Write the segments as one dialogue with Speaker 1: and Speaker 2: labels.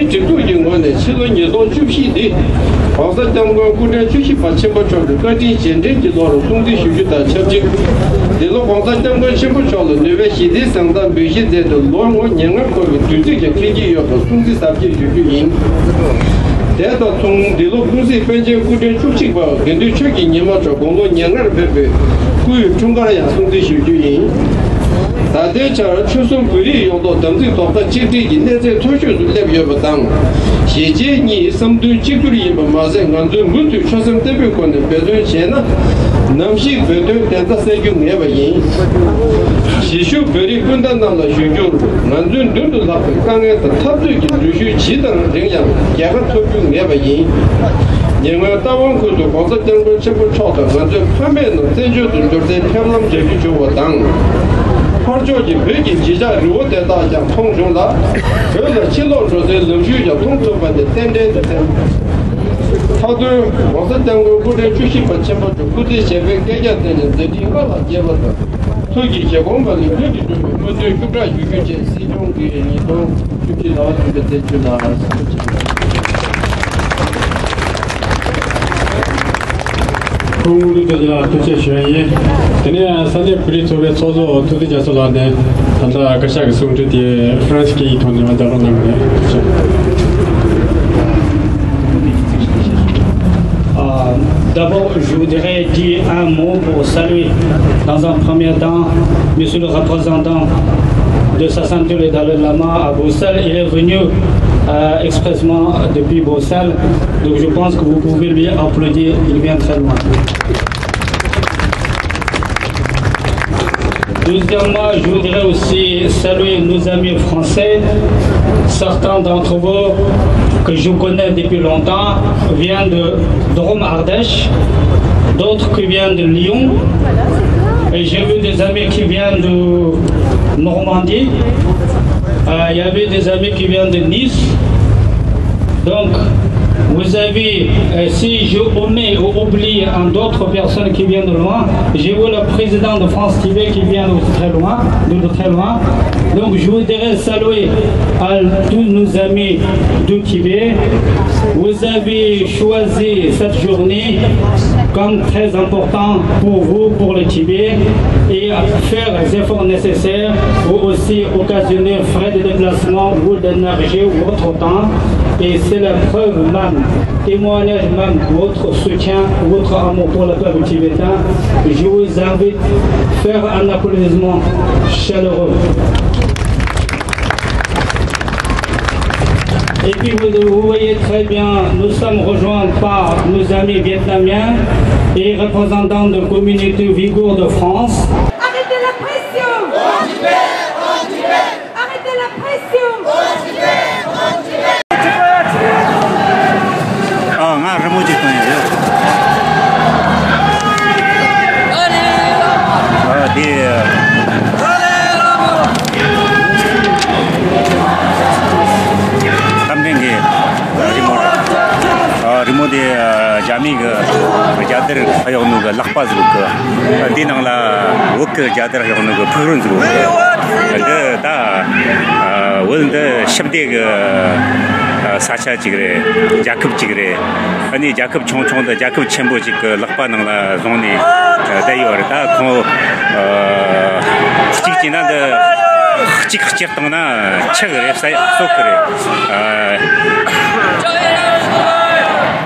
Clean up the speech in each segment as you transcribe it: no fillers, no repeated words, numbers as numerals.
Speaker 1: 制度有关的，其中你到具体的，黄色相关古镇具体把情况照的，各地县镇级到了总体数据的调整。这个黄色相关情况照了，那边现在上当没现在的乱我年儿可以对这些经济要和总体三级数据赢。但到从这个公司本身古镇主情况，根据确定你们做工作年儿分配，关于中国的总体数据赢。大家假如出生规律用到等这多个阶段以内在退休来比较不当，现在你相对阶段里面马上按照目前出生代表可能标准线呢，能些标准但是3个月不赢，其实标准困难到了需求，按照多多少刚开始他对的必须其他人样，也个退休也不赢。因为大湾区的黄色相关全部超的，按照盘面呢，这就是在漂亮这里就我当。二九的北京机场如果在大家通用了，这个铁路说在陆续要通州版的等等的。他对黄色相关古镇具体把全部古镇设备改建等等，在另外了结了的。所以结果我们的规定就是，我对各个区域间使用的你都具体到这个在去哪
Speaker 2: 공무원들이 도체 주연이 되네 산에 불이 쪽에 소소 두디 자소라네 단다 가샤가 송주디 프랑스기 돈이 만들어 나네
Speaker 3: D'abord, je voudrais dire un mot pour saluer dans un premier temps Monsieur le représentant de sa sainteté le Dalai Lama à Bruxelles. Il est venu expressément depuis Bruxelles, donc je pense que vous pouvez lui applaudir, il vient très loin. Deuxièmement, je voudrais aussi saluer nos amis français. Certains d'entre vous que je connais depuis longtemps viennent de Drôme-Ardèche, d'autres qui viennent de Lyon, et j'ai vu des amis qui viennent de Normandie, il y avait des amis qui viennent de Nice. Donc, vous avez, si je omets ou oublie d'autres personnes qui viennent de loin, j'ai vu le président de France Tibet qui vient de très loin, Donc, je voudrais saluer à tous nos amis du Tibet. Vous avez choisi cette journée comme très important pour vous, pour le Tibet, et faire les efforts nécessaires pour aussi occasionner frais de déplacement ou d'énergie ou autre temps. Et c'est la preuve même, témoignage même de votre soutien, votre amour pour le peuple tibétain. Je vous invite à faire un applaudissement chaleureux. Et puis vous voyez très bien, nous sommes rejoints par nos amis vietnamiens et représentants de la communauté ouïghour de France.
Speaker 4: Arrêtez la pression! Arrêtez la pression!
Speaker 5: 자들 하여는 그 락바즈고 그 디낭라 워크 자들 하여는 그 프런즈고 근데 다 원데 10대 그 사차지그래 자급지그래 아니 자급 총총의 자급 첨부지 그 락바낭라 존이 대요르다 고 지지난데 찍찍당나 책을 했어요 소크래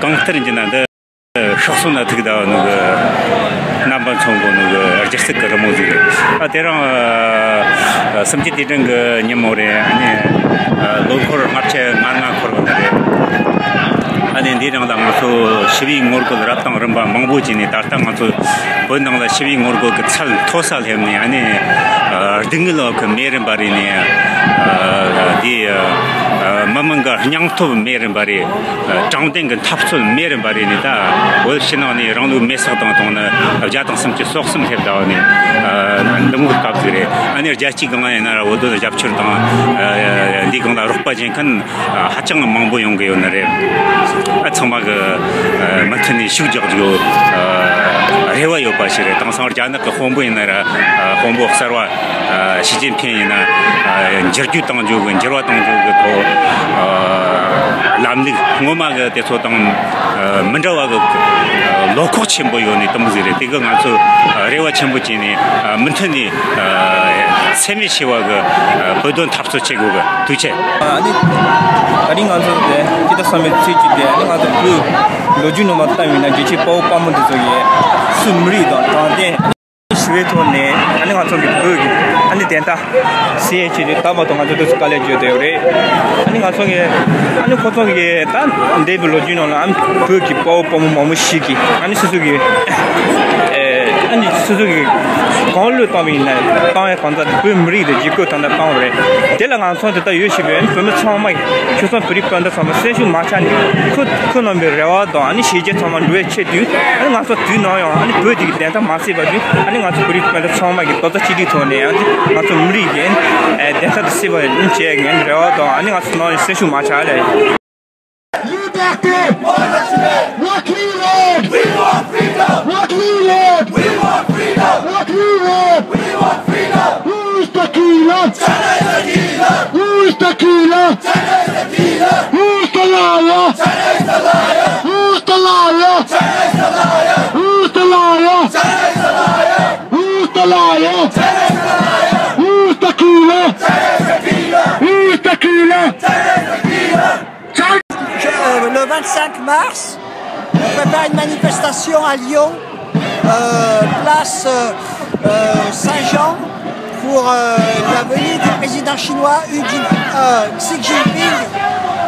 Speaker 5: 강트린지난데 혁수나 되기다 그 남반 총고는 그 어제스 그 모두게 대랑 섬지되는 그 님모래 아니 로컬 마체 만나 거는데 아니 니랑당도 12 모르고 rapp당 럼바 망보지니 달당한테 번당다 12 모르고 그찰 토살 했네 아니 등글로 그 메른 바리니 디 마만가 냥토 메른 바리 장된 그 탑술 메른 바리니다 월신원이 랑도 메서당 동나 자당 섬지 속섬 했다니 너무 갑자기 아니 자치강에 나라 오도 잡처럼 니강다 록바진 큰 하청 망보 용게 오늘에 정말 만천이 휴적으로 해와요 바시래 당상을 자는 그 홍보인나라 홍보 사와 시진핑이나 저주 당주고 저와 당주고 남리 뭐마가 대소당 문자와가 로코 첨보요니 담즈레 이거 아주 레와 첨보진이 문천이 세미시와가 보던 탑소 체고가 두체
Speaker 6: 아니 간서데 기타 섬에 치치데 아니 간서 그 로주노 마타미나 지치 파오 파문데 저기에 숨리도 단데 스웨토네 아니 간서 그 아니 된다 CHD 타바도 간서도 스칼레지오 되오레 아니 간서게 아니 코토게 단 데빌 로주노나 암 그기 파오 파문 마무시기 아니 수수기 아니 수수기 quand tammi na tae kanda de mri de jiko tanda paure telang son ta yushiben pem chomai chuson pri kanda sama seshu machani khud number rewa do ani shije choma dwe che du ani ngaso du no yo ani dwe di denta masi ba du ani ngaso pri kanda choma gi to chidi thone ani ngaso mri gen denta de siba ni che gen rewa do ani ngaso no seshu machale
Speaker 7: Liberté! Rock me, Lord! We want freedom! Rock me, Lord! We want freedom! Rock me, Lord! We want freedom! Who's the killer? China is the killer! Who's the killer? China is the killer! Who's the liar? China is the liar! Who's the liar? China is the liar! Who's the liar? China is the liar! Who's the liar? China is the liar! Who's the killer? China is the killer! Who's the killer? China is the killer!
Speaker 8: Le 25 mars, on prépare une manifestation à Lyon, place Saint-Jean, pour la venue du président chinois Xi Jinping.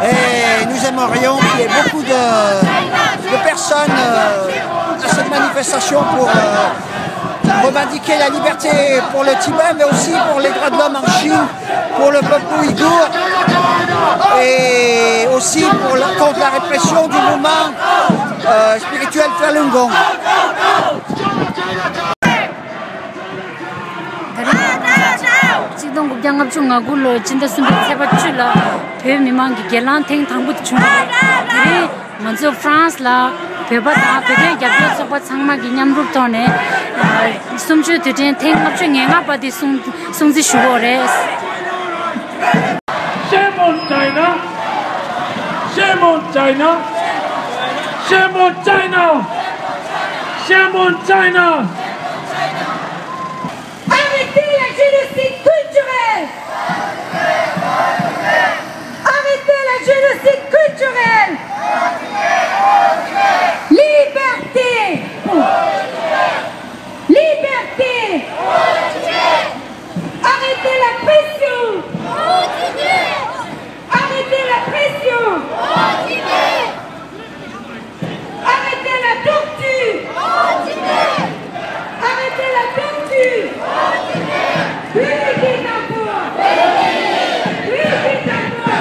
Speaker 8: Et nous aimerions qu'il y ait beaucoup de personnes à cette manifestation pour revendiquer la liberté pour le Tibet, mais aussi pour les droits de l'homme en Chine, pour le peuple ouïghour, et aussi contre la répression du mouvement spirituel Falun Gong.
Speaker 9: 지동 국장업 중하고로 진짜 순대 세바출라 배미망기 겔란탱 당부도 중들이 먼저 프랑스라 배바다 배게 잡혀서 상마기 냠룹도네 숨주 드진 탱업 중에가 바디 송지 슈고레
Speaker 10: Shame on China! Shame on China! Shame on China! Shame on China!
Speaker 4: Arrêtez le génocide culturel! Arrêtez le génocide culturel! Liberté! Liberté! Arrêtez la pression! Arrêtez la pression! Arrêtez la torture! Arrêtez la torture! Plus de dictature! Plus de dictature!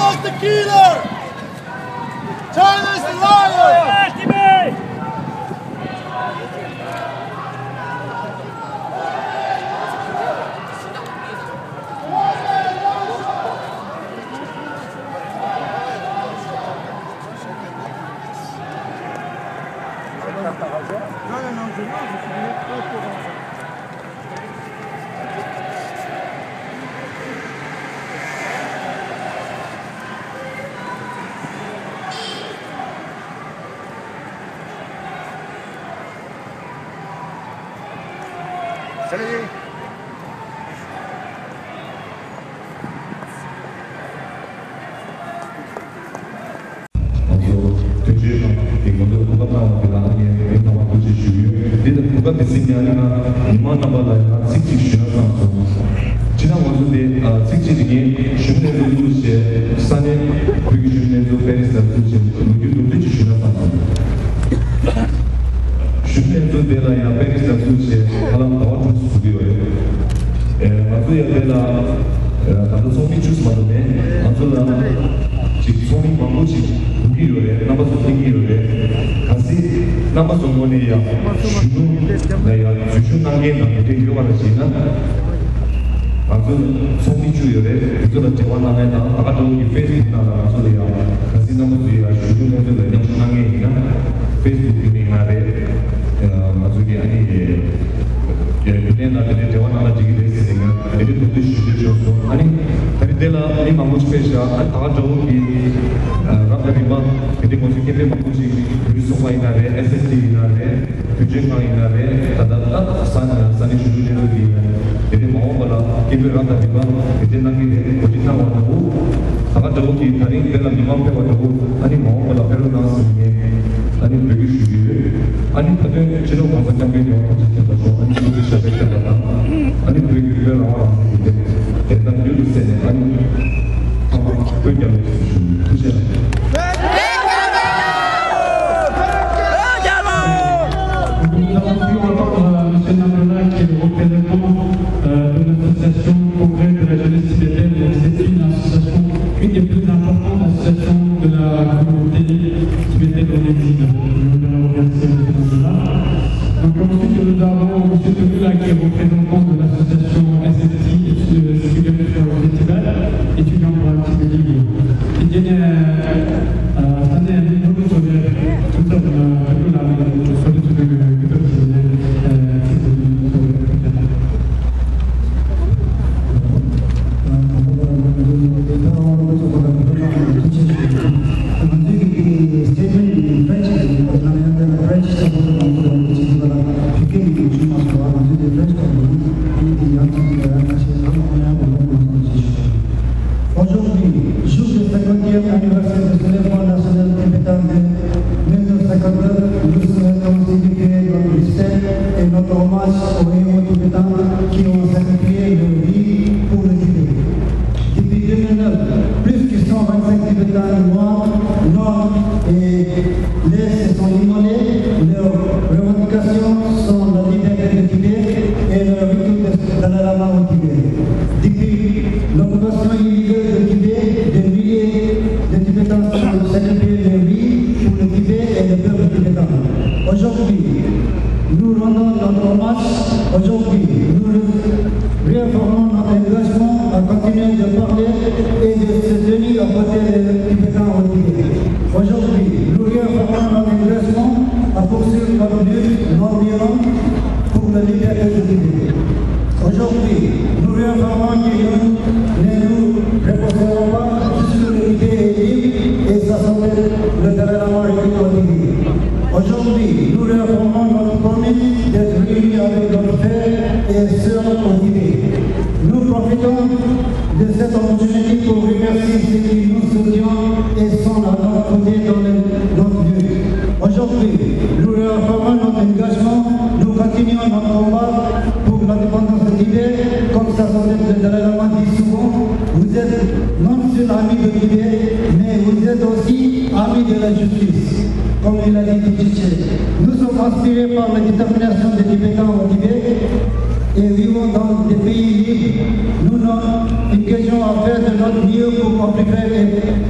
Speaker 7: China's the killer! China's the liar!
Speaker 11: Salut.
Speaker 7: Nous avons une question à faire de notre mieux pour amplifier